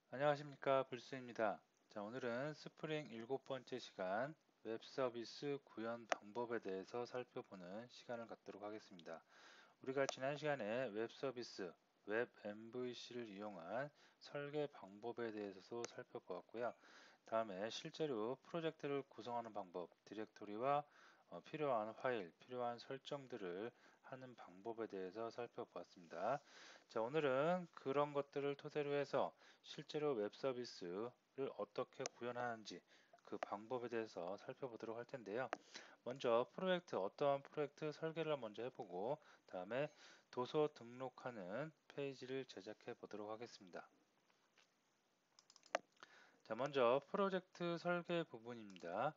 안녕하십니까, 불스입니다. 자, 오늘은 스프링 7번째 시간 웹 서비스 구현 방법에 대해서 살펴보는 시간을 갖도록 하겠습니다. 우리가 지난 시간에 웹 서비스, 웹 MVC를 이용한 설계 방법에 대해서도 살펴보았고요. 다음에 실제로 프로젝트를 구성하는 방법, 디렉토리와 필요한 파일, 필요한 설정들을 하는 방법에 대해서 살펴보았습니다. 자, 오늘은 그런 것들을 토대로 해서 실제로 웹 서비스를 어떻게 구현하는지 그 방법에 대해서 살펴보도록 할 텐데요. 먼저 어떠한 프로젝트 설계를 먼저 해보고 다음에 도서 등록하는 페이지를 제작해 보도록 하겠습니다. 자, 먼저 프로젝트 설계 부분입니다.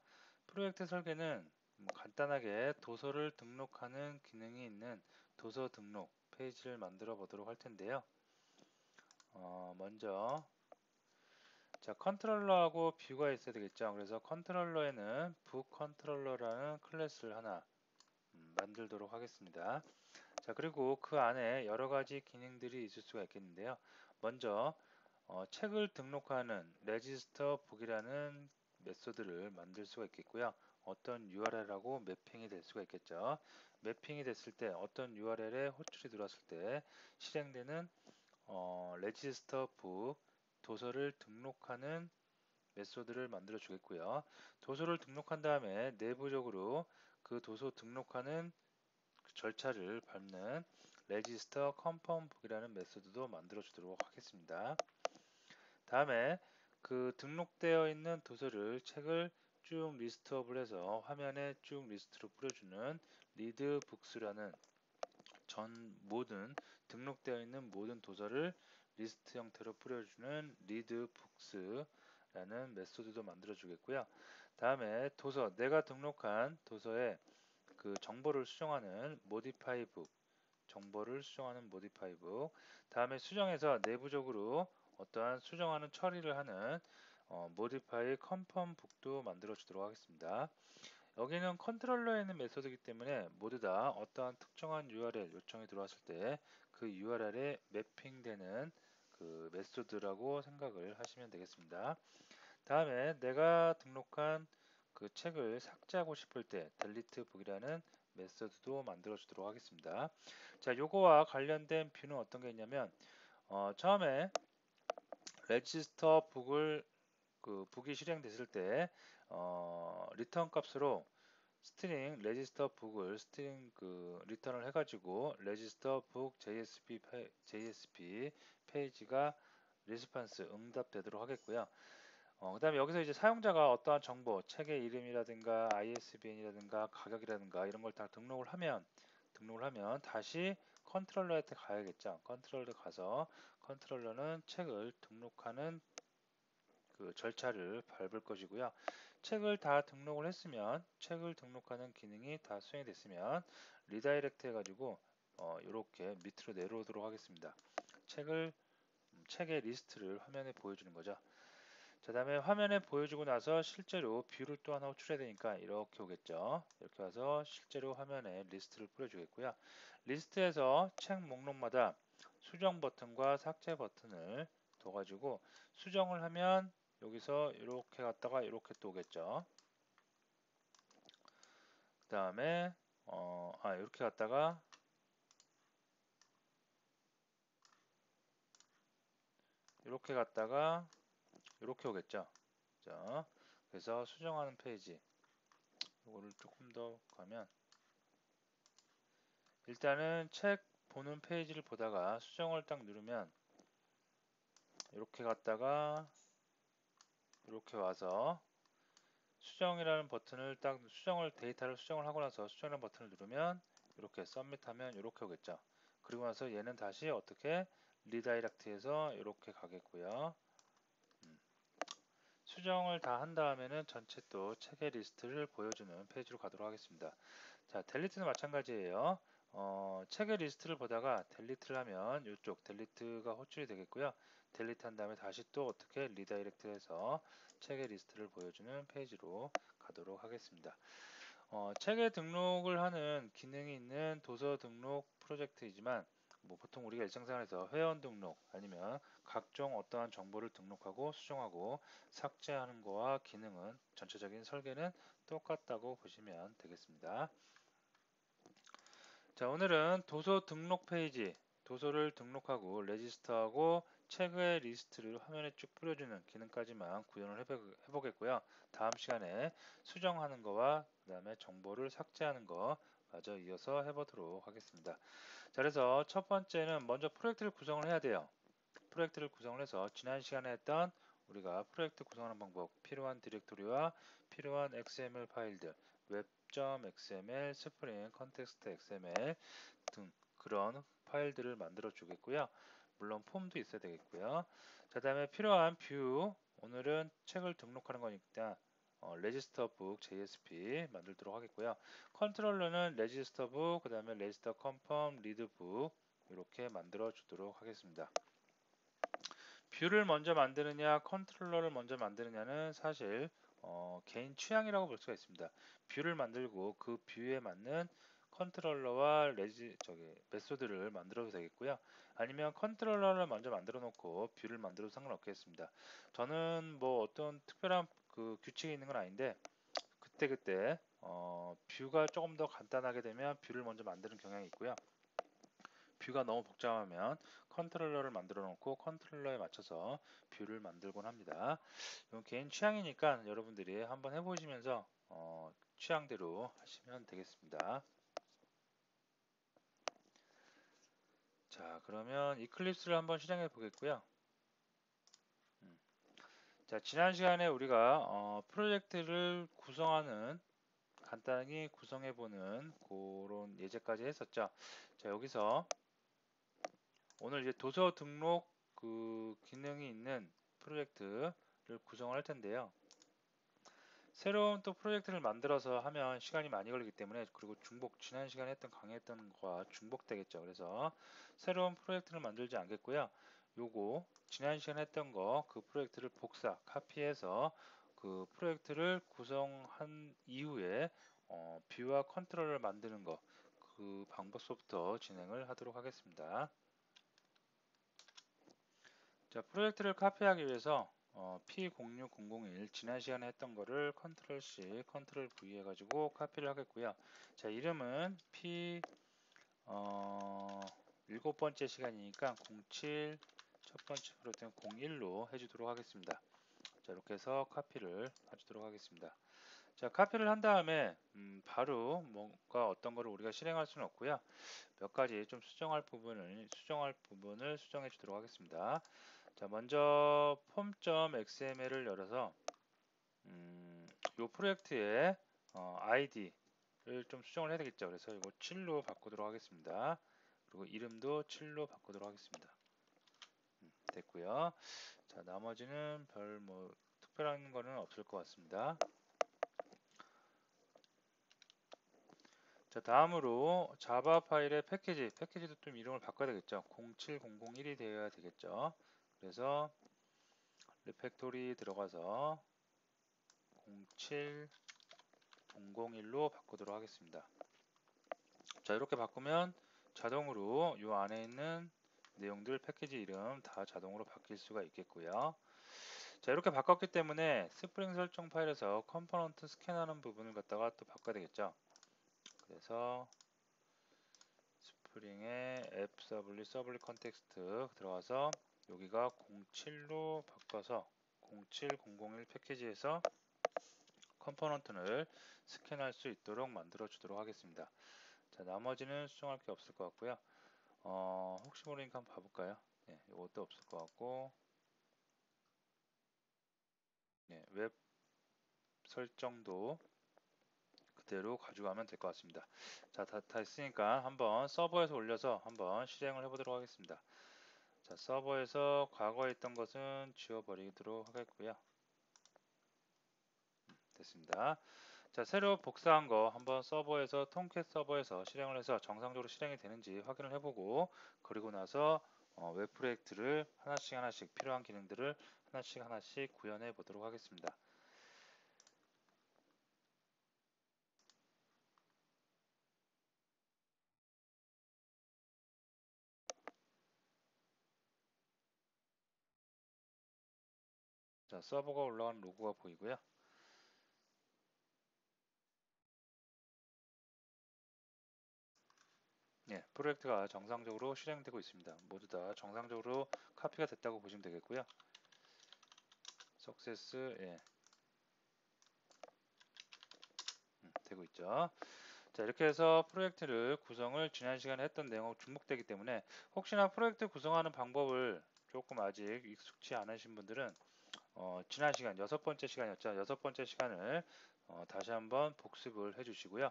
프로젝트 설계는 간단하게 도서를 등록하는 기능이 있는 도서 등록 페이지를 만들어 보도록 할 텐데요. 먼저 컨트롤러하고 뷰가 있어야 되겠죠. 그래서 컨트롤러에는 북 컨트롤러라는 클래스를 하나 만들도록 하겠습니다. 자, 그리고 그 안에 여러 가지 기능들이 있을 수가 있겠는데요. 먼저 책을 등록하는 레지스터 북이라는 메소드를 만들 수가 있겠고요. 어떤 URL하고 매핑이 될 수가 있겠죠. 매핑이 됐을 때 어떤 URL에 호출이 들어왔을 때 실행되는 레지스터 북 도서를 등록하는 메소드를 만들어 주겠고요. 도서를 등록한 다음에 내부적으로 그 도서 등록하는 절차를 밟는 레지스터 컨펌 북이라는 메소드도 만들어 주도록 하겠습니다. 다음에 그 등록되어 있는 도서를 책을 쭉 리스트업을 해서 화면에 쭉 리스트로 뿌려주는 리드 북스라는 모든 등록되어 있는 모든 도서를 리스트 형태로 뿌려주는 리드 북스라는 메소드도 만들어 주겠고요. 다음에 내가 등록한 도서의 그 정보를 수정하는 modify book 정보를 수정하는 modify book 다음에 수정해서 내부적으로 어떠한 수정하는 처리를 하는 modify confirm book도 만들어 주도록 하겠습니다. 여기는 컨트롤러에 있는 메소드이기 때문에 모두 다 어떠한 특정한 URL 요청이 들어왔을 때 그 URL에 매핑되는 그 메소드라고 생각을 하시면 되겠습니다. 다음에 내가 등록한 그 책을 삭제하고 싶을 때 delete book이라는 메소드도 만들어 주도록 하겠습니다. 자, 요거와 관련된 뷰는 어떤 게 있냐면 처음에 register book을 북이 실행됐을 때 리턴 값으로 스트링 레지스터 북을 스트링 리턴을 해가지고 레지스터 북 JSP 페이지가 리스판스 응답되도록 하겠고요. 그다음에 여기서 이제 사용자가 어떠한 정보, 책의 이름이라든가 ISBN이라든가 가격이라든가 이런 걸 다 등록을 하면 다시 컨트롤러한테 가야겠죠. 컨트롤러 가서 컨트롤러는 책을 등록하는 그 절차를 밟을 것이고요. 책을 다 등록을 했으면 책을 등록하는 기능이 다 수행이 됐으면 리다이렉트 해가지고 이렇게 밑으로 내려오도록 하겠습니다. 책의 리스트를 화면에 보여주는 거죠. 자, 다음에 화면에 보여주고 나서 실제로 뷰를 또 하나 호출해야 되니까 이렇게 오겠죠. 이렇게 와서 실제로 화면에 리스트를 뿌려주겠고요. 리스트에서 책 목록마다 수정 버튼과 삭제 버튼을 둬가지고 수정을 하면 여기서 이렇게 갔다가 이렇게 또 오겠죠. 그 다음에 이렇게 갔다가 이렇게 갔다가 이렇게 오겠죠. 자, 그래서 수정하는 페이지 이거를 조금 더 가면 일단은 책 보는 페이지를 보다가 수정을 딱 누르면 이렇게 갔다가 이렇게 와서 수정이라는 버튼을 데이터를 수정을 하고 나서 수정이라는 버튼을 누르면 이렇게 서밋하면 이렇게 오겠죠. 그리고 나서 얘는 다시 어떻게 리다이렉트해서 이렇게 가겠고요. 수정을 다 한 다음에는 전체 또 책의 리스트를 보여주는 페이지로 가도록 하겠습니다. 자, 델리트는 마찬가지예요. 책의 리스트를 보다가 델리트를 하면 이쪽 델리트가 호출이 되겠고요. 델리트 한 다음에 다시 또 어떻게 리다이렉트해서 책의 리스트를 보여주는 페이지로 가도록 하겠습니다. 책에 등록을 하는 기능이 있는 도서 등록 프로젝트이지만 뭐 보통 우리가 일상생활에서 회원 등록 아니면 각종 어떠한 정보를 등록하고 수정하고 삭제하는 거와 기능은 전체적인 설계는 똑같다고 보시면 되겠습니다. 자, 오늘은 도서 등록 페이지, 도서를 등록하고 레지스터하고 책의 리스트를 화면에 쭉 뿌려주는 기능까지만 구현을 해보겠고요. 다음 시간에 수정하는 거와 그 다음에 정보를 삭제하는 거 마저 이어서 해보도록 하겠습니다. 자, 그래서 첫 번째는 먼저 프로젝트를 구성을 해야 돼요. 프로젝트를 구성을 해서 지난 시간에 했던 우리가 프로젝트 구성하는 방법, 필요한 디렉토리와 필요한 XML 파일들, web.xml, 스프링, 컨텍스트 XML 등 그런 파일들을 만들어 주겠고요. 물론 폼도 있어야 되겠고요. 자, 다음에 필요한 뷰, 오늘은 책을 등록하는 거니까 레지스터 북 JSP 만들도록 하겠고요. 컨트롤러는 레지스터 북, 그 다음에 레지스터 컨펌 리드 북 이렇게 만들어 주도록 하겠습니다. 뷰를 먼저 만드느냐 컨트롤러를 먼저 만드느냐는 사실 개인 취향이라고 볼 수가 있습니다. 뷰를 만들고 그 뷰에 맞는 컨트롤러와 메소드를 만들어도 되겠고요. 아니면 컨트롤러를 먼저 만들어 놓고 뷰를 만들어도 상관없겠습니다. 저는 뭐 어떤 특별한 그 규칙이 있는 건 아닌데 그때그때 뷰가 조금 더 간단하게 되면 뷰를 먼저 만드는 경향이 있고요. 뷰가 너무 복잡하면 컨트롤러를 만들어 놓고 컨트롤러에 맞춰서 뷰를 만들곤 합니다. 이건 개인 취향이니까 여러분들이 한번 해보시면서 취향대로 하시면 되겠습니다. 자, 그러면 이클립스를 한번 실행해 보겠고요. 자, 지난 시간에 우리가 프로젝트를 구성하는 간단히 구성해 보는 그런 예제까지 했었죠. 자, 여기서 오늘 이제 도서 등록 그 기능이 있는 프로젝트를 구성을 할 텐데요. 새로운 또 프로젝트를 만들어서 하면 시간이 많이 걸리기 때문에 그리고 지난 시간에 강의했던 거와 중복되겠죠. 그래서 새로운 프로젝트를 만들지 않겠고요. 요거 지난 시간에 했던 거 그 프로젝트를 카피해서 그 프로젝트를 구성한 이후에 뷰와 컨트롤을 만드는 거 그 방법부터 진행을 하도록 하겠습니다. 자, 프로젝트를 카피하기 위해서 P06001 지난 시간에 했던 거를 컨트롤 C, 컨트롤 V 해가지고 카피를 하겠고요. 자, 이름은 일곱 번째 시간이니까 07 첫 번째 프로젝트는 01로 해주도록 하겠습니다. 자, 이렇게 해서 카피를 해주도록 하겠습니다. 자, 카피를 한 다음에 바로 뭔가 어떤 거를 우리가 실행할 수는 없고요. 몇 가지 좀 수정할 부분을 수정해 주도록 하겠습니다. 자, 먼저 폼.xml을 열어서 이 프로젝트의 id를 좀 수정을 해야 되겠죠. 그래서 이거 7로 바꾸도록 하겠습니다. 그리고 이름도 7로 바꾸도록 하겠습니다. 됐고요. 자, 나머지는 별 뭐 특별한 거는 없을 것 같습니다. 자, 다음으로 자바 파일의 패키지도 좀 이름을 바꿔야 되겠죠. 07001이 되어야 되겠죠. 그래서 리팩토리 들어가서 07001로 바꾸도록 하겠습니다. 자, 이렇게 바꾸면 자동으로 이 안에 있는 내용들 패키지 이름 다 자동으로 바뀔 수가 있겠고요. 자, 이렇게 바꿨기 때문에 스프링 설정 파일에서 컴포넌트 스캔하는 부분을 갖다가 또 바꿔야 되겠죠. 그래서 스프링의 앱 서블리 컨텍스트 들어가서 여기가 07로 바꿔서 07001 패키지에서 컴포넌트를 스캔할 수 있도록 만들어 주도록 하겠습니다. 자, 나머지는 수정할 게 없을 것 같고요. 혹시 모르니까 한번 봐볼까요? 네, 이것도 없을 것 같고, 네, 웹 설정도 그대로 가져가면 될 것 같습니다. 자, 다 했으니까 한번 서버에서 올려서 한번 실행을 해보도록 하겠습니다. 자, 서버에서 과거에 있던 것은 지워버리도록 하겠고요. 됐습니다. 자, 새로 복사한 거 한번 서버에서 톰캣 서버에서 실행을 해서 정상적으로 실행이 되는지 확인을 해보고 그리고 나서 웹 프로젝트를 하나씩 필요한 기능들을 하나씩 구현해 보도록 하겠습니다. 자, 서버가 올라간 로고가 보이고요. 예, 프로젝트가 정상적으로 실행되고 있습니다. 모두 다 정상적으로 카피가 됐다고 보시면 되겠고요. 석세스, 예, 되고 있죠. 자, 이렇게 해서 프로젝트를 구성을 지난 시간에 했던 내용하고 중복되기 때문에 혹시나 프로젝트 구성하는 방법을 조금 아직 익숙치 않으신 분들은 지난 시간, 6번째 시간이었죠. 6번째 시간을 다시 한번 복습을 해주시고요.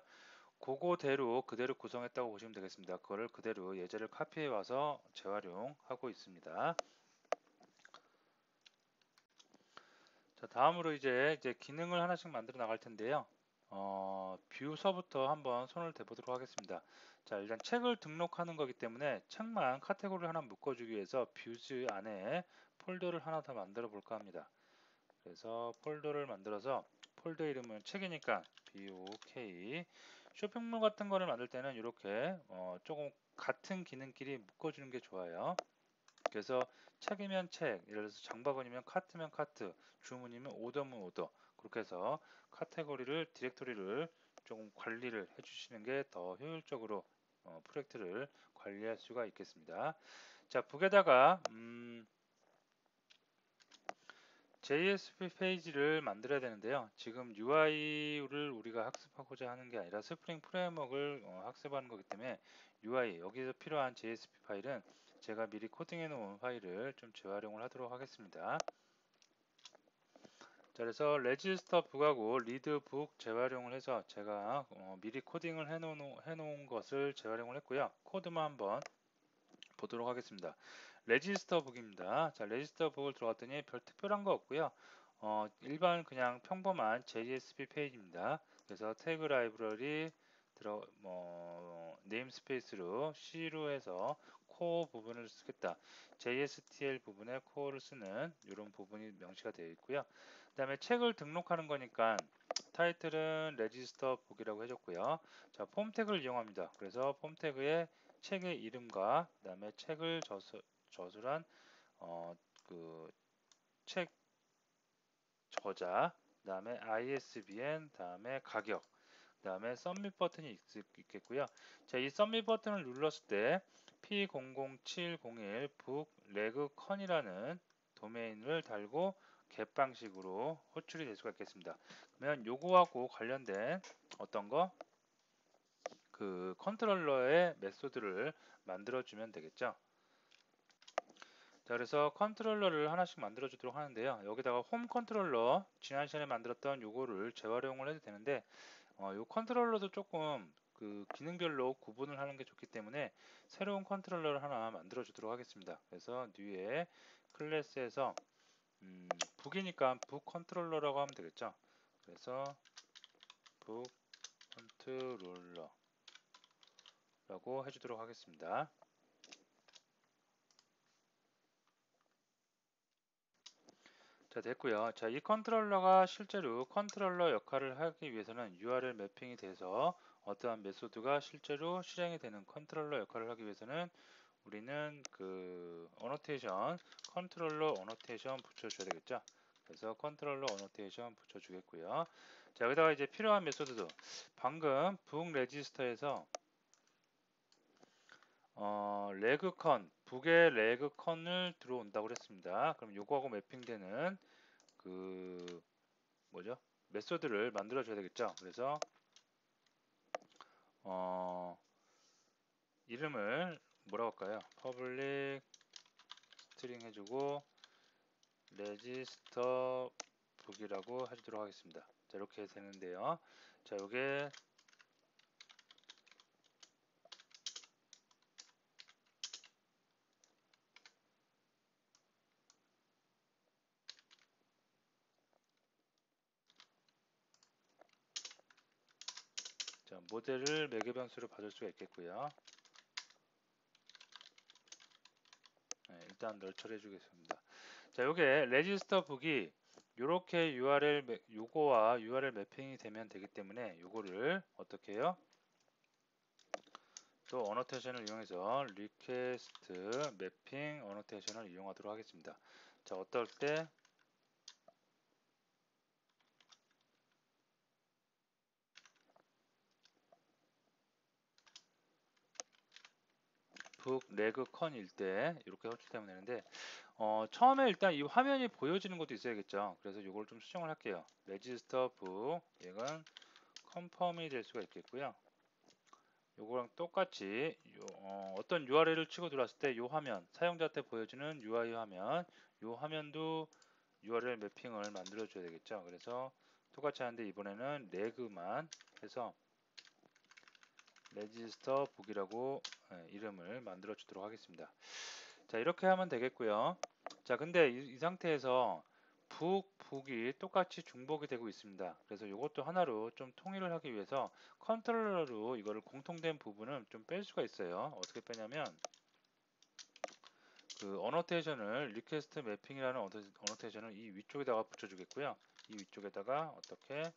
그거대로 그대로 구성했다고 보시면 되겠습니다. 그거를 그대로 예제를 카피해 와서 재활용하고 있습니다. 자, 다음으로 이제 기능을 하나씩 만들어 나갈 텐데요. 뷰서부터 한번 손을 대보도록 하겠습니다. 자, 일단 책을 등록하는 거기 때문에 책만 카테고리를 하나 묶어주기 위해서 뷰즈 안에 폴더를 하나 더 만들어 볼까 합니다. 그래서 폴더를 만들어서 폴더 이름은 책이니까 BOK. 쇼핑몰 같은 거를 만들 때는 이렇게 조금 같은 기능끼리 묶어주는 게 좋아요. 그래서 책이면 책, 예를 들어서 장바구니면 카트면 카트, 주문이면 오더면 오더. 그렇게 해서 카테고리를, 디렉토리를 조금 관리를 해주시는 게 더 효율적으로 프로젝트를 관리할 수가 있겠습니다. 자, 북에다가 JSP 페이지를 만들어야 되는데요. 지금 UI를 우리가 학습하고자 하는 게 아니라 스프링 프레임워크를 학습하는 거기 때문에 UI, 여기서 필요한 JSP 파일은 제가 미리 코딩해 놓은 파일을 좀 재활용을 하도록 하겠습니다. 자, 그래서 레지스터 북하고 리드 북 재활용을 해서 제가 미리 코딩을 해놓은 것을 재활용을 했고요. 코드만 한번 보도록 하겠습니다. 레지스터 북입니다. 자, 레지스터 북을 들어갔더니 별 특별한 거 없고요. 일반 그냥 평범한 JSP 페이지입니다. 그래서 태그 라이브러리 네임스페이스로 C로 해서 코어 부분을 쓰겠다. JSTL 부분에 코어를 쓰는 이런 부분이 명시가 되어 있고요. 그 다음에 책을 등록하는 거니까 타이틀은 레지스터 북이라고 해줬고요. 자, 폼 태그를 이용합니다. 그래서 폼 태그에 책의 이름과 그 다음에 책을 저술한 그 책 저자, 그 다음에 ISBN, 다음에 가격, 그 다음에 서밋 버튼이 있겠고요. 자, 이 서밋 버튼을 눌렀을 때 P00701 북 레그컨이라는 도메인을 달고 겟 방식으로 호출이 될 수가 있겠습니다. 그러면 요거하고 관련된 어떤 거? 그 컨트롤러의 메소드를 만들어 주면 되겠죠. 자, 그래서 컨트롤러를 하나씩 만들어 주도록 하는데요. 여기다가 홈 컨트롤러 지난 시간에 만들었던 요거를 재활용을 해도 되는데 요 컨트롤러도 조금 그 기능별로 구분을 하는 게 좋기 때문에 새로운 컨트롤러를 하나 만들어 주도록 하겠습니다. 그래서 뉴에 클래스에서 북이니까 북 컨트롤러라고 하면 되겠죠. 그래서 북 컨트롤러라고 해주도록 하겠습니다. 자, 됐고요. 자, 이 컨트롤러가 실제로 컨트롤러 역할을 하기 위해서는 URL 매핑이 돼서 어떠한 메소드가 실제로 실행이 되는 컨트롤러 역할을 하기 위해서는 우리는 그 어노테이션, 컨트롤러 어노테이션 붙여줘야 되겠죠. 그래서 컨트롤러 어노테이션 붙여주겠고요. 자, 여기다가 이제 필요한 메소드도 방금 북 레지스터에서 레그컨, 북의 레그컨을 들어온다고 그랬습니다. 그럼 요거하고 매핑되는 그 뭐죠? 메소드를 만들어 줘야 되겠죠. 그래서 이름을 뭐라고 할까요? public string 해주고 register book이라고 해주도록 하겠습니다. 자, 이렇게 되는데요. 자, 요게 자, 모델을 매개 변수로 받을 수가 있겠고요. 네, 일단 널 처리해 주겠습니다. 자, 요게 register book이 요렇게 요거와 URL 매핑이 되면 되기 때문에 요거를 어떻게 해요? 또 어노테이션을 이용해서 리퀘스트 매핑 어노테이션을 이용하도록 하겠습니다. 자, 어떨 때 북 레그 컨일 때 이렇게 호출되면 되는데 처음에 일단 이 화면이 보여지는 것도 있어야겠죠. 그래서 이걸 좀 수정을 할게요. 레지스터 북 얘가 컨펌이 될 수가 있겠고요. 요거랑 똑같이 어떤 URL을 치고 들어왔을 때 이 화면 사용자한테 보여지는 UI 화면 이 화면도 URL 매핑을 만들어 줘야 되겠죠. 그래서 똑같이 하는데 이번에는 레그만 해서 레지스터 북이라고 이름을 만들어 주도록 하겠습니다. 자, 이렇게 하면 되겠고요. 자, 근데 이 상태에서 북이 똑같이 중복이 되고 있습니다. 그래서 이것도 하나로 좀 통일을 하기 위해서 컨트롤러로 이거를 공통된 부분은 좀 뺄 수가 있어요. 어떻게 빼냐면 그 어노테이션을 리퀘스트 매핑이라는 어노테이션을 이 위쪽에다가 붙여주겠고요. 이 위쪽에다가 어떻게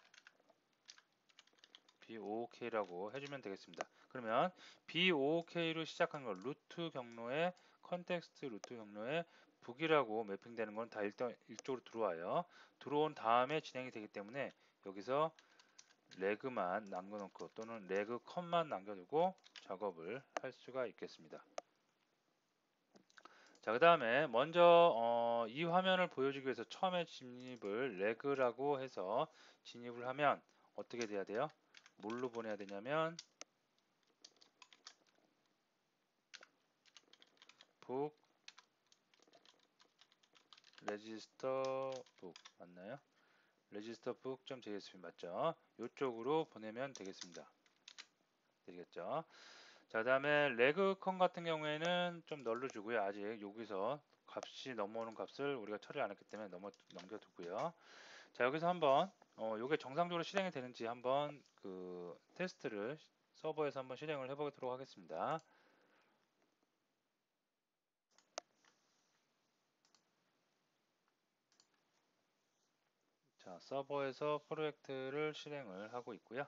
BOOK라고 해주면 되겠습니다. 그러면 BOOK로 시작한 거 루트 경로에 컨텍스트 루트 경로에 북이라고 매핑되는 건 다 일쪽으로 들어와요. 들어온 다음에 진행이 되기 때문에 여기서 레그만 남겨놓고 또는 레그 컷만 남겨두고 작업을 할 수가 있겠습니다. 자, 그 다음에 먼저 이 화면을 보여주기 위해서 처음에 진입을 레그라고 해서 진입을 하면 어떻게 돼야 돼요? 뭘로 보내야 되냐면 북 레지스터 북 맞나요? 레지스터 북.jsp 맞죠? 이쪽으로 보내면 되겠습니다. 되겠죠? 자, 그 다음에 레그컨 같은 경우에는 좀 널러주고요. 아직 여기서 값이 넘어오는 값을 우리가 처리를 안 했기 때문에 넘겨두고요. 자, 여기서 한번 이게 정상적으로 실행이 되는지 한번 그 테스트를 서버에서 한번 실행을 해보도록 하겠습니다. 자, 서버에서 프로젝트를 실행을 하고 있고요.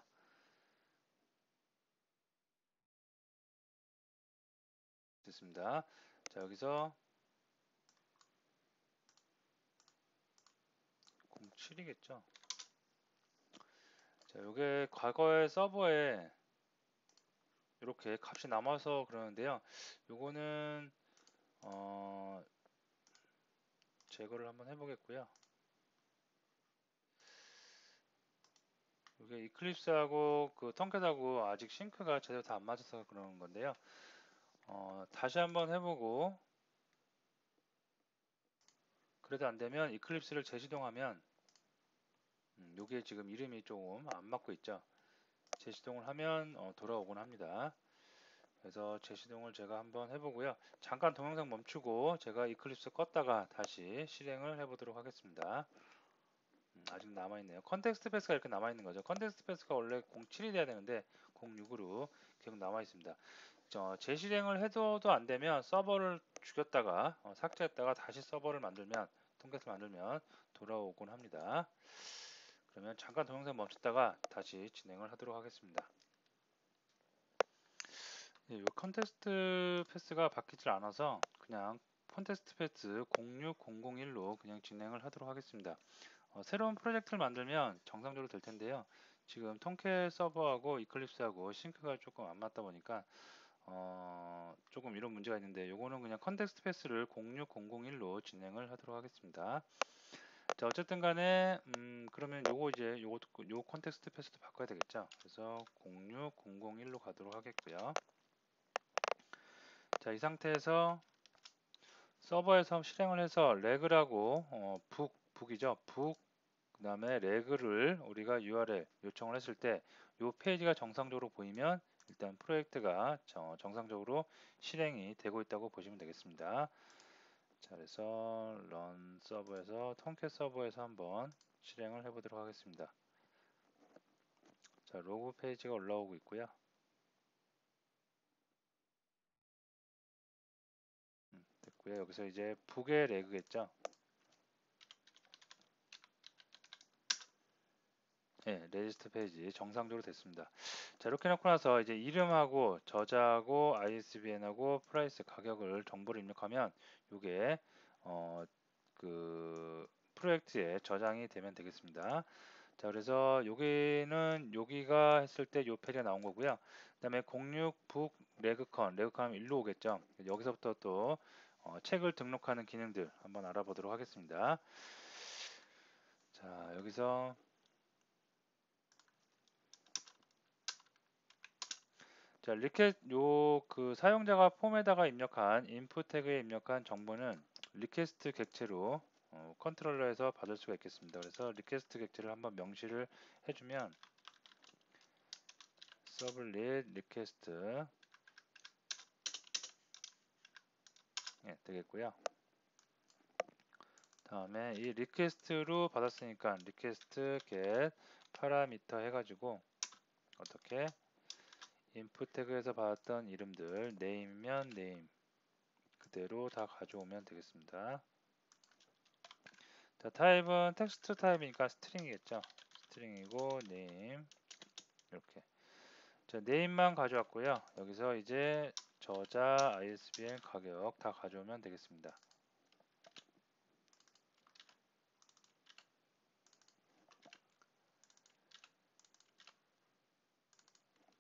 됐습니다. 자, 여기서 07이겠죠. 자, 요게 과거의 서버에 이렇게 값이 남아서 그러는데요. 요거는 제거를 한번 해보겠고요. 이게 이클립스하고 그 텅캣하고 아직 싱크가 제대로 다 안 맞아서 그러는 건데요. 다시 한번 해보고 그래도 안 되면 이클립스를 재시동하면 요게 지금 이름이 조금 안 맞고 있죠. 재시동을 하면 돌아오곤 합니다. 그래서 재시동을 제가 한번 해보고요. 잠깐 동영상 멈추고 제가 이클립스 껐다가 다시 실행을 해보도록 하겠습니다. 아직 남아있네요. 컨텍스트 패스가 이렇게 남아있는 거죠. 컨텍스트 패스가 원래 07이 돼야 되는데 06으로 계속 남아있습니다. 재실행을 해도 안 되면 서버를 죽였다가 삭제했다가 다시 서버를 만들면 통계를 만들면 돌아오곤 합니다. 그러면 잠깐 동영상 멈췄다가 다시 진행을 하도록 하겠습니다. 이 컨테스트 패스가 바뀌질 않아서 그냥 컨테스트 패스 06001로 그냥 진행을 하도록 하겠습니다. 새로운 프로젝트를 만들면 정상적으로 될 텐데요. 지금 통캣 서버하고 이클립스하고 싱크가 조금 안 맞다 보니까 조금 이런 문제가 있는데 요거는 그냥 컨텍스트 패스를 06001로 진행을 하도록 하겠습니다. 자, 어쨌든 간에 그러면 요 컨텍스트 패스도 바꿔야 되겠죠. 그래서 06001로 가도록 하겠고요. 자, 이 상태에서 서버에서 실행을 해서 레그라고 북이죠. 그 다음에 레그를 우리가 URL 요청을 했을 때 이 페이지가 정상적으로 보이면 일단 프로젝트가 정상적으로 실행이 되고 있다고 보시면 되겠습니다. 자, 그래서 런 서버에서 통캣 서버에서 한번 실행을 해보도록 하겠습니다. 자, 로그 페이지가 올라오고 있고요. 됐고요. 여기서 이제 북의 레그겠죠. 네, 레지스트 페이지 정상적으로 됐습니다. 자, 이렇게 놓고 나서 이제 이름하고 저자하고 ISBN하고 프라이스 가격을 정보를 입력하면 이게 그 프로젝트에 저장이 되면 되겠습니다. 자, 그래서 여기는 여기가 했을 때 요 페이지가 나온 거고요. 그다음에 06북 레그컨 일로 오겠죠. 여기서부터 또 책을 등록하는 기능들 한번 알아보도록 하겠습니다. 자, 여기서 자, 그 사용자가 폼에다가 입력한 인풋 태그에 입력한 정보는 리퀘스트 객체로 컨트롤러에서 받을 수가 있겠습니다. 그래서 리퀘스트 객체를 한번 명시를 해주면 서블릿 리퀘스트 되겠고요. 다음에 이 리퀘스트로 받았으니까 리퀘스트 get 파라미터 해가지고 어떻게 인풋 태그에서 받았던 이름들 name면 name 그대로 다 가져오면 되겠습니다. 자, 타입은 텍스트 타입이니까 스트링이겠죠. 스트링이고 name 이렇게. 자, name만 가져왔고요. 여기서 이제 저자, ISBN, 가격 다 가져오면 되겠습니다.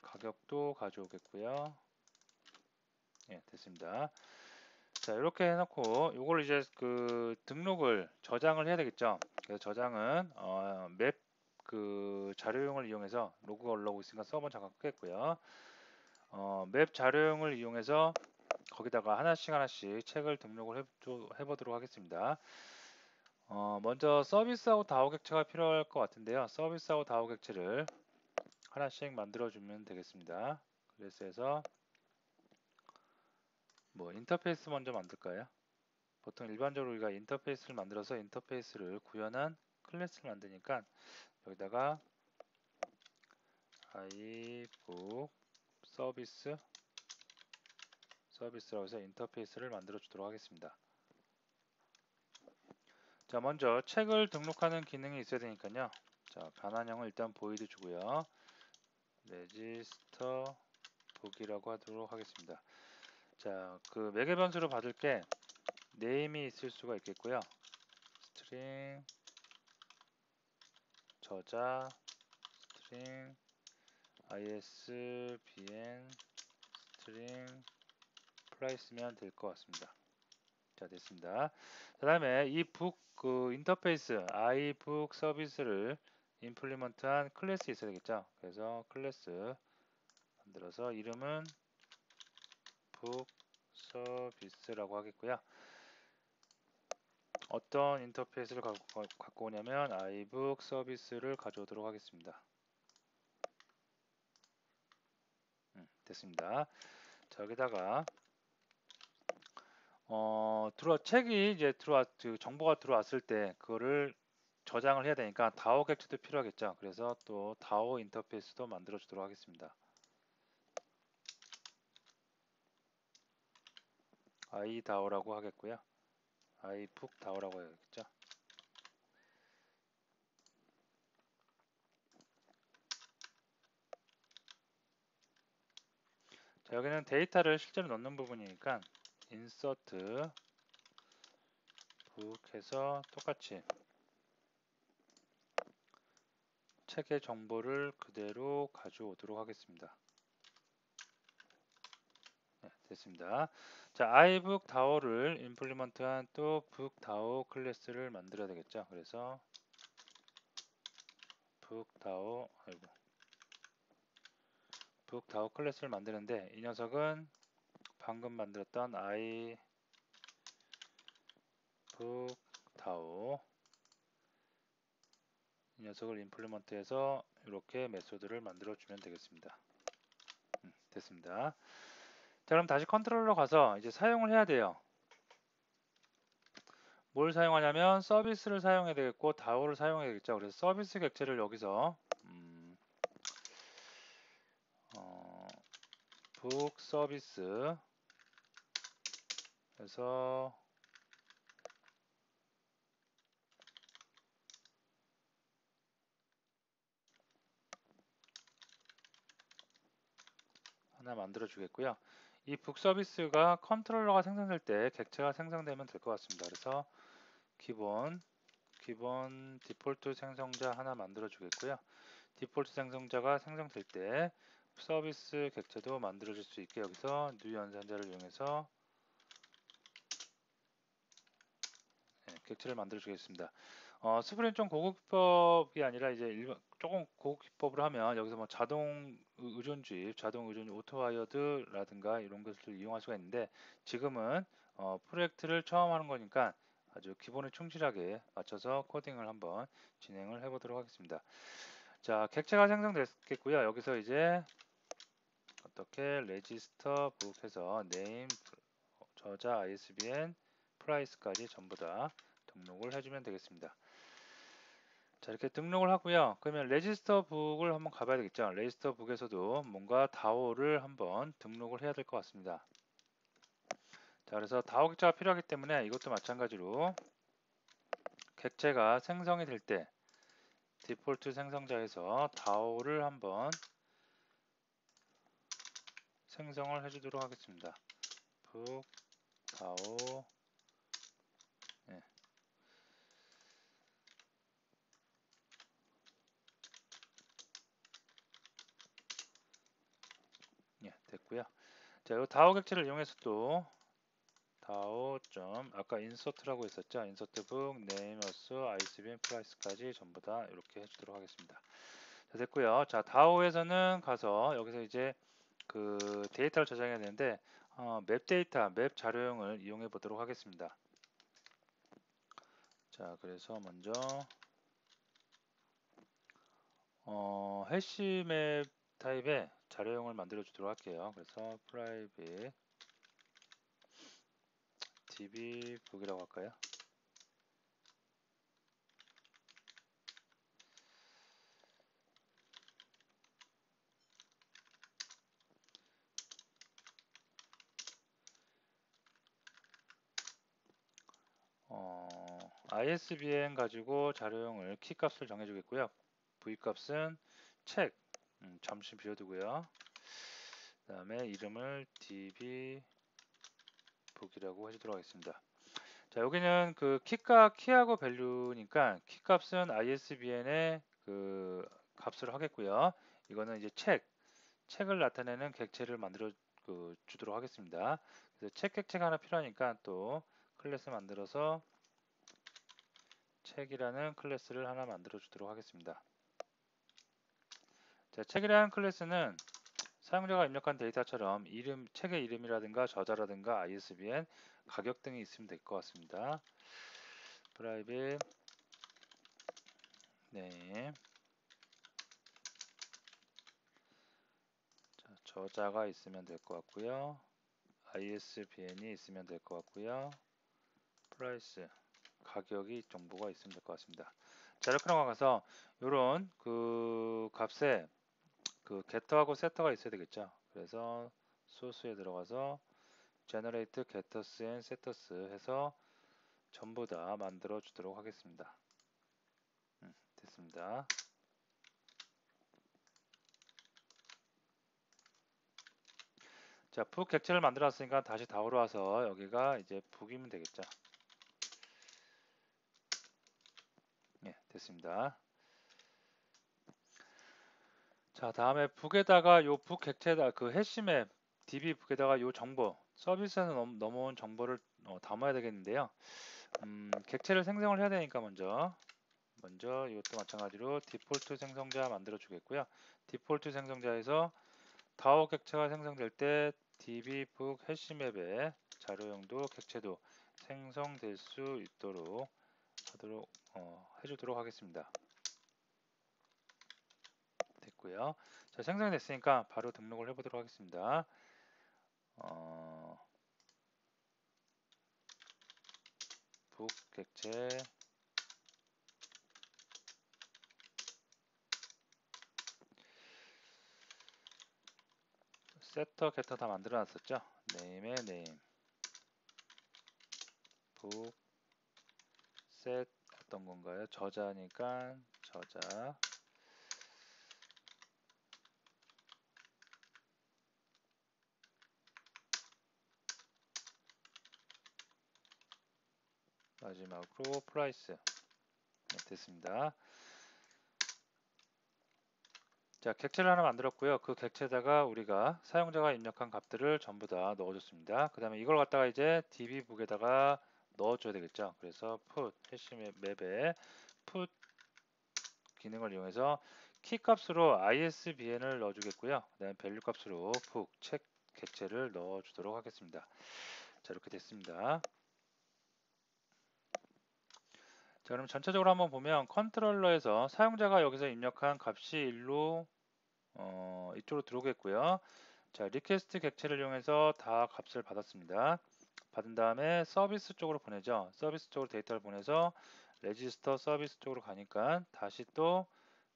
가격도 가져오겠고요. 예, 됐습니다. 자, 이렇게 해놓고 이걸 이제 그 등록을 저장을 해야 되겠죠. 그래서 저장은 맵 그 자료용을 이용해서 로그가 올라오고 있으니까 서버 잠깐 끄겠고요. 맵 자료용을 이용해서 거기다가 하나씩 책을 등록을 해보도록 하겠습니다. 먼저 서비스하고 다오 객체가 필요할 것 같은데요. 서비스하고 다오 객체를 하나씩 만들어주면 되겠습니다. 클래스에서 뭐 인터페이스 먼저 만들까요? 보통 일반적으로 우리가 인터페이스를 만들어서 인터페이스를 구현한 클래스를 만드니까 여기다가 ibook 서비스라고 해서 인터페이스를 만들어 주도록 하겠습니다. 자, 먼저 책을 등록하는 기능이 있어야 되니까요. 자, 변환형을 일단 void 주고요. register book이라고 하도록 하겠습니다. 자, 그 매개 변수로 받을 게 name이 있을 수가 있겠고요. string 저자 string ISBN string price면 될 것 같습니다. 자, 됐습니다. 그 다음에 이 북 그 인터페이스 ibook 서비스를 임플리먼트한 클래스 있어야 되겠죠. 그래서 클래스 만들어서 이름은 book 서비스라고 하겠고요. 어떤 인터페이스를 갖고 오냐면 ibook 서비스를 가져오도록 하겠습니다. 됐습니다. 자, 여기다가 책이 이제 그 정보가 들어왔을 때 그거를 저장을 해야 되니까 다오 객체도 필요하겠죠. 그래서 또 다오 인터페이스도 만들어 주도록 하겠습니다. iDAO라고 하겠고요. ibook DAO라고 해야겠죠. 자, 여기는 데이터를 실제로 넣는 부분이니까 insert book 해서 똑같이 책의 정보를 그대로 가져오도록 하겠습니다. 네, 됐습니다. 자, ibook DAO를 임플리먼트한 또 book DAO 클래스를 만들어야 되겠죠. 그래서 book DAO 클래스를 만드는데 이 녀석은 방금 만들었던 ibook DAO 이 녀석을 임플리먼트해서 이렇게 메소드를 만들어 주면 되겠습니다. 됐습니다. 자, 그럼 다시 컨트롤러 가서 이제 사용을 해야 돼요. 뭘 사용하냐면 서비스를 사용해야 되겠고 DAO를 사용해야 되겠죠. 그래서 서비스 객체를 여기서 book 서비스 해서 하나 만들어 주겠고요. 이 북 서비스가 컨트롤러가 생성될 때 객체가 생성되면 될 것 같습니다. 그래서 기본 디폴트 생성자 하나 만들어 주겠고요. 디폴트 생성자가 생성될 때 서비스 객체도 만들어줄 수 있게 여기서 new 연산자를 이용해서 객체를 만들어 주겠습니다. 스프링 좀 고급 기법이 아니라 이제 조금 고급 기법으로 하면 여기서 뭐 자동 의존주입, 자동 의존 오토와이어드라든가 이런 것을 이용할 수가 있는데 지금은 프로젝트를 처음 하는 거니까 아주 기본에 충실하게 맞춰서 코딩을 한번 진행을 해보도록 하겠습니다. 자, 객체가 생성됐겠고요. 여기서 이제 어떻게 register book 해서 name, 저자, ISBN, price까지 전부 다 등록을 해주면 되겠습니다. 자, 이렇게 등록을 하고요. 그러면 레지스터 북을 한번 가봐야 되겠죠. 레지스터 북에서도 뭔가 DAO를 한번 등록을 해야 될 것 같습니다. 자, 그래서 DAO 객체가 필요하기 때문에 이것도 마찬가지로 객체가 생성이 될 때 디폴트 생성자에서 DAO를 한번 생성을 해주도록 하겠습니다. 북 DAO 예. 예, 됐고요. 자, 이 DAO 객체를 이용해서 또 DAO 아까 인서트라고 했었죠. 인서트 북, 네임, 어스, ISBN, 프라이스까지 전부 다 이렇게 해주도록 하겠습니다. 자, 됐고요. 자, DAO에서는 가서 여기서 이제 그 데이터를 저장해야 되는데 맵 데이터, 맵 자료형을 이용해 보도록 하겠습니다. 자, 그래서 먼저 해시맵 타입의 자료형을 만들어 주도록 할게요. 그래서 private dbbook이라고 할까요? ISBN 가지고 자료형을 키 값을 정해주겠고요. v 값은 책, 잠시 비워두고요. 그 다음에 이름을 dbbook이라고 해주도록 하겠습니다. 자, 여기는 그 키하고 밸류니까 키 값은 ISBN의 그 값을 하겠고요. 이거는 이제 책을 나타내는 객체를 만들어 주도록 하겠습니다. 그래서 책 객체가 하나 필요하니까 또 클래스 만들어서 책이라는 클래스를 하나 만들어 주도록 하겠습니다. 자, 책이라는 클래스는 사용자가 입력한 데이터처럼 책의 이름이라든가 저자라든가 ISBN, 가격 등이 있으면 될 것 같습니다. private name, 자, 저자가 있으면 될 것 같고요. ISBN이 있으면 될 것 같고요. price, 가격이 정보가 있으면 될 것 같습니다. 자, 이렇게 넘어가서 이런 그 값에 그 getter하고 setter가 있어야 되겠죠. 그래서 소스에 들어가서 generate getters and setters 해서 전부 다 만들어 주도록 하겠습니다. 됐습니다. 자, 북 객체를 만들어 놨으니까 다시 다오로 와서 여기가 이제 북이면 되겠죠. 예, 됐습니다. 자, 다음에 북에다가 요 북 객체에다 그 해시맵 db 북에다가 요 정보 서비스에서 넘어온 정보를 담아야 되겠는데요. 객체를 생성을 해야 되니까 먼저 이것도 마찬가지로 디폴트 생성자 만들어 주겠고요. 디폴트 생성자에서 다오 객체가 생성될 때 dbbook 해시맵의 자료형도 객체도 생성될 수 있도록 해주도록 하겠습니다. 됐고요. 자, 생성이 됐으니까 바로 등록을 해보도록 하겠습니다. book 객체 세터, 게터 다 만들어 놨었죠. 네임의 네임, book, set 어떤 건가요? 저자니까 저자, 마지막으로 price. 네, 됐습니다. 자, 객체를 하나 만들었고요. 그 객체에다가 우리가 사용자가 입력한 값들을 전부 다 넣어줬습니다. 그 다음에 이걸 갖다가 이제 dbbook에다가 넣어줘야 되겠죠. 그래서 put 해시맵에 put 기능을 이용해서 키 값으로 isbn을 넣어주겠고요. 그 다음에 value 값으로 book 책 객체를 넣어주도록 하겠습니다. 자, 이렇게 됐습니다. 자, 그럼 전체적으로 한번 보면 컨트롤러에서 사용자가 여기서 입력한 값이 일로 이쪽으로 들어오겠고요. 자, 리퀘스트 객체를 이용해서 다 값을 받았습니다. 받은 다음에 서비스 쪽으로 보내죠. 서비스 쪽으로 데이터를 보내서 레지스터 서비스 쪽으로 가니까 다시 또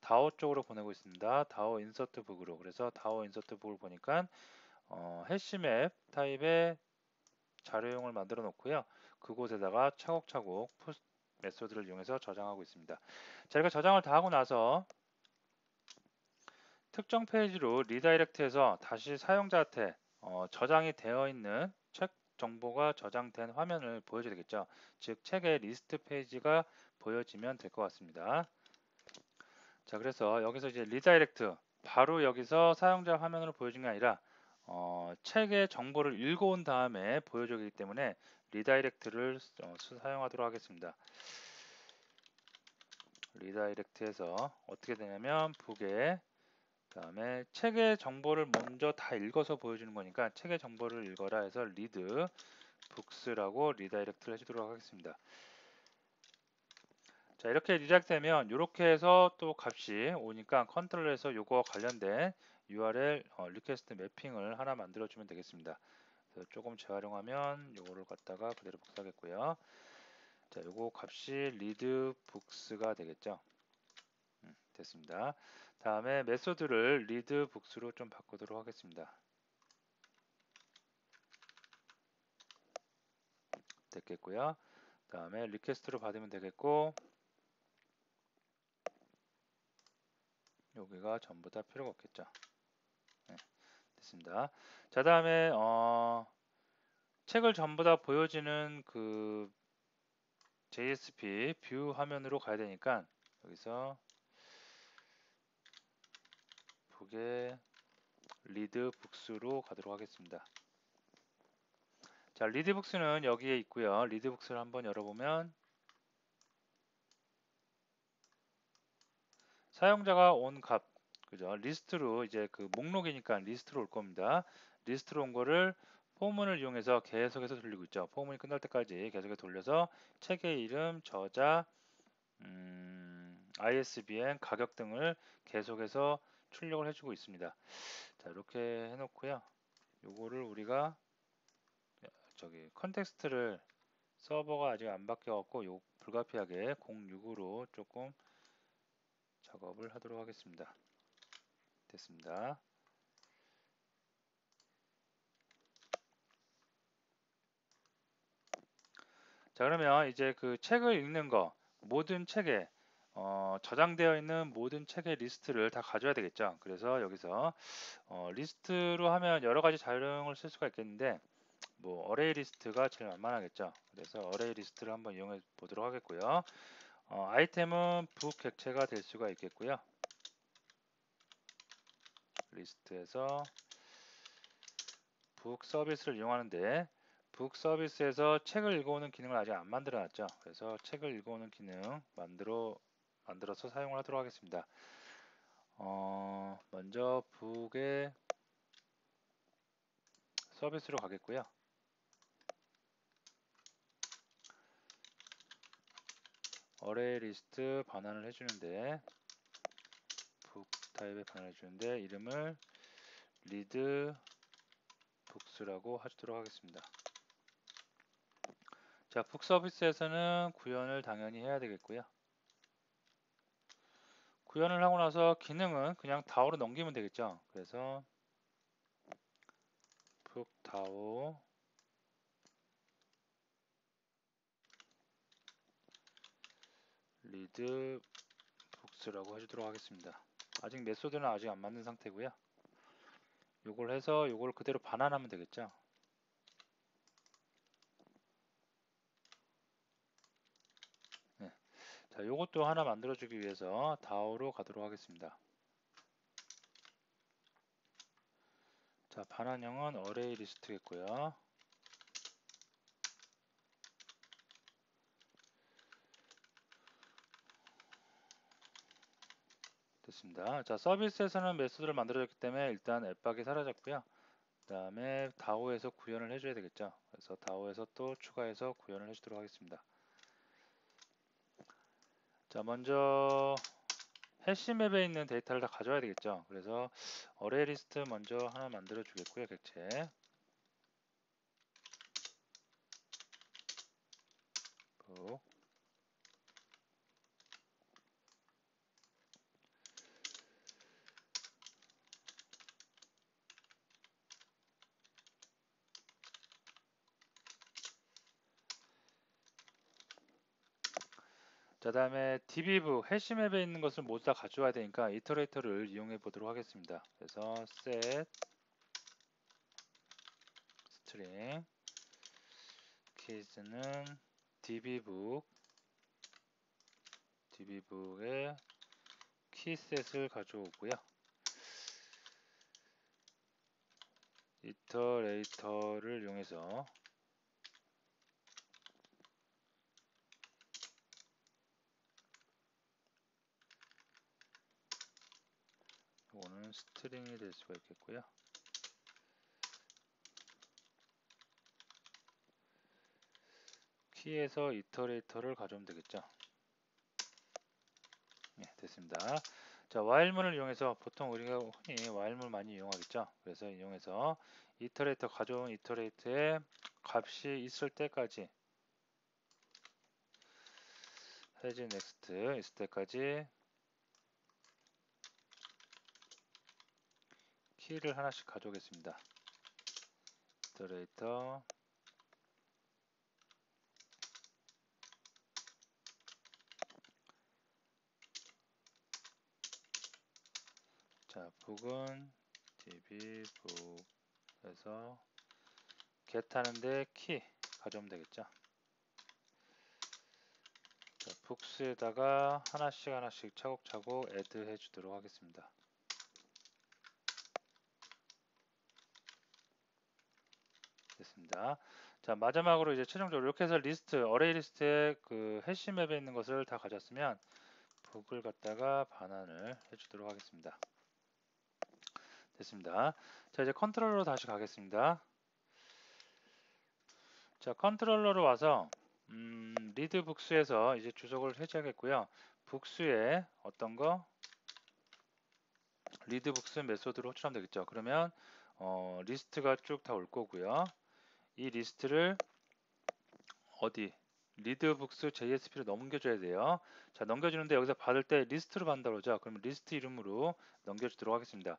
DAO 쪽으로 보내고 있습니다. DAO 인서트 북으로. 그래서 DAO 인서트 북을 보니까 해시맵 타입의 자료용을 만들어 놓고요. 그곳에다가 차곡차곡 푸스 메소드를 이용해서 저장하고 있습니다. 자, 이렇게 저장을 다 하고 나서 특정 페이지로 리다이렉트해서 다시 사용자한테 저장이 되어 있는 책 정보가 저장된 화면을 보여줘야 되겠죠. 즉 책의 리스트 페이지가 보여지면 될 것 같습니다. 자, 그래서 여기서 이제 리다이렉트 바로 여기서 사용자 화면으로 보여준 게 아니라 책의 정보를 읽어온 다음에 보여주기 때문에 리다이렉트를 사용하도록 하겠습니다. 리다이렉트에서 어떻게 되냐면 북에 그다음에 책의 정보를 먼저 다 읽어서 보여주는 거니까 책의 정보를 읽어라 해서 read books라고 리다이렉트를 해주도록 하겠습니다. 자, 이렇게 리다이렉트 되면 이렇게 해서 또 값이 오니까 컨트롤에서 요거와 관련된 URL 리퀘스트 매핑을 하나 만들어 주면 되겠습니다. 그래서 조금 재활용하면 요거를 갖다가 그대로 복사하겠고요. 자, 요거 값이 read books가 되겠죠. 됐습니다. 다음에 메소드를 read books로 좀 바꾸도록 하겠습니다. 됐겠고요. 다음에 리퀘스트로 받으면 되겠고 여기가 전부 다 필요가 없겠죠. 네, 됐습니다. 자, 다음에 책을 전부 다 보여지는 그 JSP 뷰 화면으로 가야 되니까 여기서 북에 리드 북스로 가도록 하겠습니다. 자, 리드 북스는 여기에 있고요. 리드 북스를 한번 열어보면 사용자가 온 값, 그죠? 리스트로 이제 그 목록이니까 리스트로 올 겁니다. 리스트로 온 거를 포문을 이용해서 계속해서 돌리고 있죠. 포문이 끝날 때까지 계속해서 돌려서 책의 이름, 저자, ISBN, 가격 등을 계속해서 출력을 해주고 있습니다. 자, 이렇게 해놓고요. 요거를 우리가 저기 컨텍스트를 서버가 아직 안 바뀌어갖고 요 불가피하게 06으로 조금 작업을 하도록 하겠습니다. 됐습니다. 자, 그러면 이제 그 책을 읽는 거 모든 책에 저장되어 있는 모든 책의 리스트를 다 가져야 되겠죠. 그래서 여기서 리스트로 하면 여러 가지 자료용을 쓸 수가 있겠는데 뭐 어레이 리스트가 제일 만만하겠죠. 그래서 어레이 리스트를 한번 이용해 보도록 하겠고요. 아이템은 북 객체가 될 수가 있겠고요. 리스트에서 북 서비스를 이용하는데 북 서비스에서 책을 읽어오는 기능을 아직 안 만들어 놨죠. 그래서 책을 읽어오는 기능 만들어서 사용을 하도록 하겠습니다. 먼저 북의 서비스로 가겠고요. 어레이 리스트 반환을 해주는데 북 타입에 반환해 주는데 이름을 리드 북스라고 하도록 하겠습니다. 자, 북 서비스에서는 구현을 당연히 해야 되겠고요. 구현을 하고 나서 기능은 그냥 다오로 넘기면 되겠죠. 그래서 북 다오 리드 북스라고 해주도록 하겠습니다. 아직 메소드는 아직 안 만든 상태고요. 요걸 해서 요걸 그대로 반환하면 되겠죠. 네. 자, 요것도 하나 만들어주기 위해서 다오로 가도록 하겠습니다. 자, 반환형은 어레이 리스트겠고요. 됐습니다. 자, 서비스에서는 메소드를 만들어줬기 때문에 일단 앱박이 사라졌고요. 그 다음에 다오에서 구현을 해줘야 되겠죠. 그래서 다오에서 또 추가해서 구현을 해주도록 하겠습니다. 자, 먼저 해시맵에 있는 데이터를 다 가져와야 되겠죠. 그래서 어레이 리스트 먼저 하나 만들어 주겠고요. 객체 북. 자, 다음에 db북 해시맵에 있는 것을 모두 다 가져와야 되니까 이터레이터를 이용해 보도록 하겠습니다. 그래서 set string keys는 db북의 키셋을 가져오고요. 이터레이터를 이용해서 이거는 스트링이 될 수가 있겠고요. 키에서 이터레이터를 가져오면 되겠죠. 네, 됐습니다. 자, while문을 이용해서 보통 우리가 흔히 while문 많이 이용하겠죠. 그래서 이용해서 이터레이터 가져온 이터레이터의 값이 있을 때까지 has next 있을 때까지 키를 하나씩 가져오겠습니다. 이터레이터 자, 북은 db북에서 get 하는데 키 가져오면 되겠죠. 자, 북스에다가 하나씩 차곡차곡 add 해주도록 하겠습니다. 됐습니다. 자, 마지막으로 이제 최종적으로 이렇게 해서 리스트, 어레이 리스트에 그 해시맵에 있는 것을 다 가졌으면 북을 갖다가 반환을 해주도록 하겠습니다. 됐습니다. 자, 이제 컨트롤러로 다시 가겠습니다. 자, 컨트롤러로 와서 리드 북스에서 이제 주석을 해제하겠고요. 북스에 어떤 거? 리드 북스 메소드로 호출하면 되겠죠. 그러면 리스트가 쭉 다 올 거고요. 이 리스트를 어디? 리드북스 JSP로 넘겨줘야 돼요. 자, 넘겨주는데 여기서 받을 때 리스트로 받는다고 그러죠. 그러면 리스트 이름으로 넘겨주도록 하겠습니다.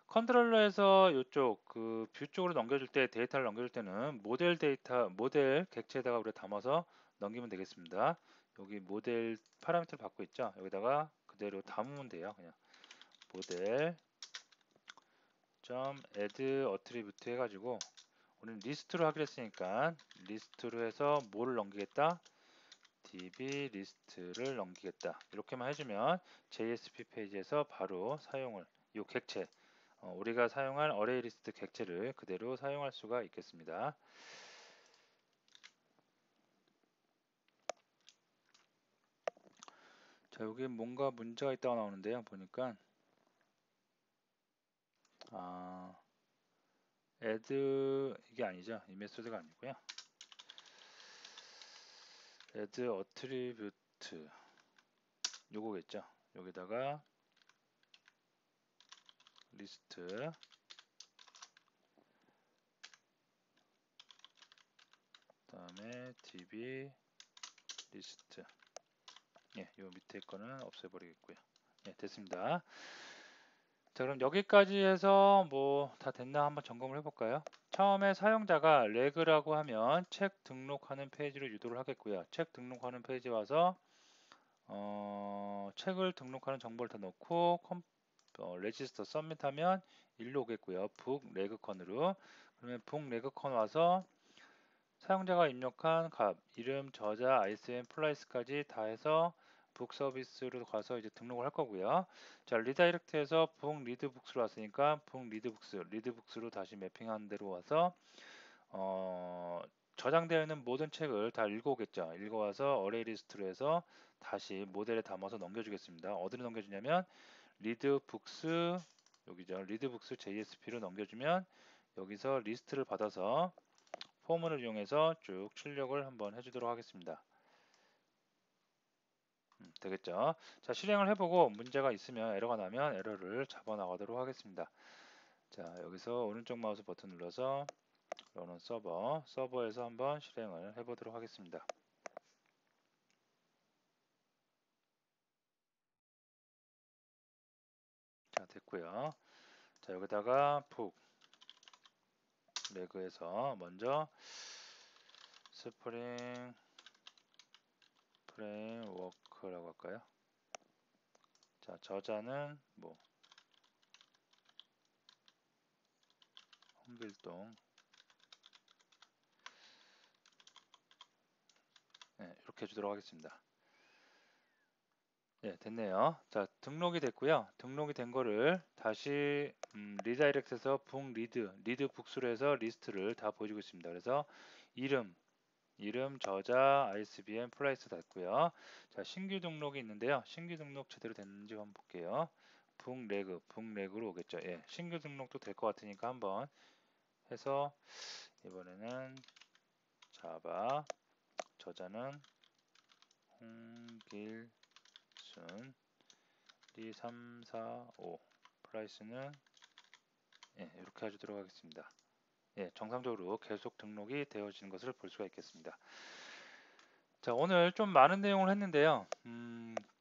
컨트롤러에서 이쪽 그 뷰 쪽으로 넘겨줄 때 데이터를 넘겨줄 때는 모델 데이터, 모델 객체에다가 우리가 담아서 넘기면 되겠습니다. 여기 모델 파라미터를 받고 있죠. 여기다가 그대로 담으면 돼요. 그냥 모델 add attribute 해가지고 우리는 리스트로 하기로 했으니까 리스트로 해서 뭐를 넘기겠다? db 리스트를 넘기겠다. 이렇게만 해주면 JSP 페이지에서 바로 사용을 이 객체 우리가 사용한 어레이 리스트 객체를 그대로 사용할 수가 있겠습니다. 자, 여기 뭔가 문제가 있다고 나오는데요. 보니까 add 이게 아니죠. 이 메소드가 아니고요. add attribute 요거겠죠. 여기다가 리스트 그다음에 db 리스트 예, 요 밑에 거는 없애버리겠고요. 예, 됐습니다. 자, 그럼 여기까지 해서 뭐 다 됐나 한번 점검을 해볼까요? 처음에 사용자가 레그라고 하면 책 등록하는 페이지로 유도를 하겠고요. 책 등록하는 페이지 와서 책을 등록하는 정보를 다 넣고 레지스터 서밋하면 일로 오겠고요. 북 레그컨으로 그러면 북 레그컨 와서 사용자가 입력한 값, 이름, 저자, ISBN, 플라이스까지 다 해서 북 서비스로 가서 이제 등록을 할 거고요. 자, 리다이렉트에서 북 리드 북스로 왔으니까 북 리드 북스, 리드 북스로 다시 매핑한 대로 와서 저장되어 있는 모든 책을 다 읽어오겠죠. 읽어와서 어레이 리스트로 해서 다시 모델에 담아서 넘겨주겠습니다. 어디로 넘겨주냐면 리드 북스, 여기죠. 리드 북스 JSP로 넘겨주면 여기서 리스트를 받아서 포문을 이용해서 쭉 출력을 한번 해주도록 하겠습니다. 되겠죠. 자, 실행을 해보고 문제가 있으면 에러가 나면 에러를 잡아나가도록 하겠습니다. 자, 여기서 오른쪽 마우스 버튼 눌러서 러는 서버에서 한번 실행을 해보도록 하겠습니다. 자, 됐고요. 자, 여기다가 북 레그에서 먼저 스프링 프레임워크라고 할까요? 자, 저자는 뭐 홍길동, 네, 이렇게 해주도록 하겠습니다. 네, 됐네요. 자, 등록이 됐고요. 등록이 된 거를 다시 리다이렉트에서 북 리드 북수로 해서 리스트를 다 보여주고 있습니다. 그래서 이름, 저자, ISBN, 플레이스 닫고요. 자, 신규 등록이 있는데요. 신규 등록 제대로 됐는지 한번 볼게요. 북 레그로 오겠죠. 예, 신규 등록도 될 것 같으니까 한번 해서 이번에는 자바, 저자는 홍길순, 2, 3, 4, 5, 프라이스는 예, 이렇게 해주도록 하겠습니다. 예, 정상적으로 계속 등록이 되어지는 것을 볼 수가 있겠습니다. 자, 오늘 좀 많은 내용을 했는데요.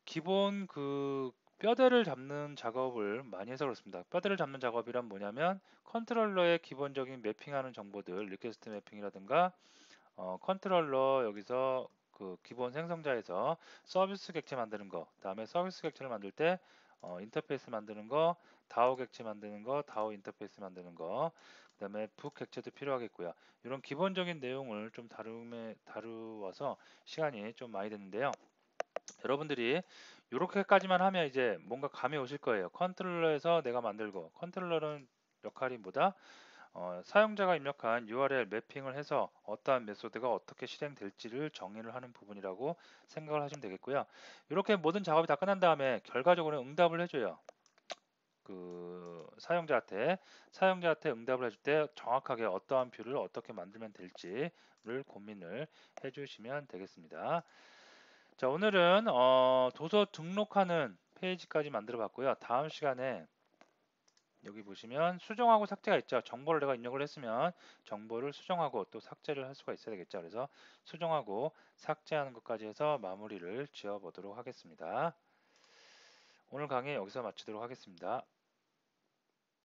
기본 그 뼈대를 잡는 작업을 많이 해서 그렇습니다. 뼈대를 잡는 작업이란 뭐냐면 컨트롤러의 기본적인 매핑하는 정보들, 리퀘스트 매핑이라든가 컨트롤러 여기서 그 기본 생성자에서 서비스 객체 만드는 거, 다음에 서비스 객체를 만들 때 인터페이스 만드는 거, 다오 객체 만드는 거, 다오 인터페이스 만드는 거, 그 다음에 북 객체도 필요하겠고요. 이런 기본적인 내용을 좀 다루어서 시간이 좀 많이 됐는데요. 여러분들이 이렇게까지만 하면 이제 뭔가 감이 오실 거예요. 컨트롤러에서 내가 만들고, 컨트롤러는 역할이 뭐다? 사용자가 입력한 URL 매핑을 해서 어떠한 메소드가 어떻게 실행될지를 정의를 하는 부분이라고 생각을 하시면 되겠고요. 이렇게 모든 작업이 다 끝난 다음에 결과적으로 응답을 해줘요. 그 사용자한테 응답을 해줄 때 정확하게 어떠한 뷰를 어떻게 만들면 될지를 고민을 해주시면 되겠습니다. 자, 오늘은 도서 등록하는 페이지까지 만들어 봤고요. 다음 시간에 여기 보시면 수정하고 삭제가 있죠. 정보를 내가 입력을 했으면 정보를 수정하고 또 삭제를 할 수가 있어야 되겠죠. 그래서 수정하고 삭제하는 것까지 해서 마무리를 지어 보도록 하겠습니다. 오늘 강의 여기서 마치도록 하겠습니다.